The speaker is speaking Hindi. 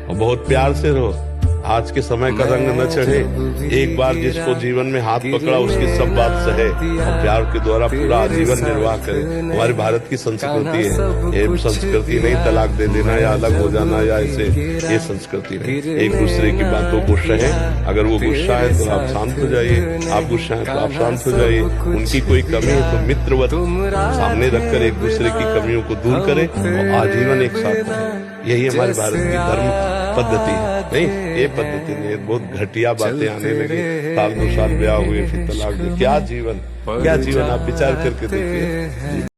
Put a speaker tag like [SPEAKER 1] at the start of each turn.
[SPEAKER 1] और बहुत प्यार से रहो। आज के समय का रंग न चढ़े। एक बार जिसको जीवन में हाथ पकड़ा उसकी सब बात सहे और प्यार के द्वारा पूरा आजीवन निर्वाह करे। हमारे भारत की संस्कृति है। ये संस्कृति नहीं तलाक दे देना या अलग हो जाना या ऐसे, ये संस्कृति नहीं। एक दूसरे की बातों को सहे। अगर वो गुस्सा है तो आप शांत हो जाइए, आप गुस्सा है तो आप शांत हो जाइए। उनकी कोई कमी है तो मित्रवत सामने रखकर एक दूसरे की कमियों को दूर करें और आजीवन एक साथ रहें। यही हमारे भारत की धर्म पद्धति है। नहीं, ये पद्धति नहीं, बहुत घटिया बातें आने लगी। साल 2 साल ब्याह हुए फिर तलाक दे। क्या जीवन, क्या जीवन, आप विचार करके देखिए।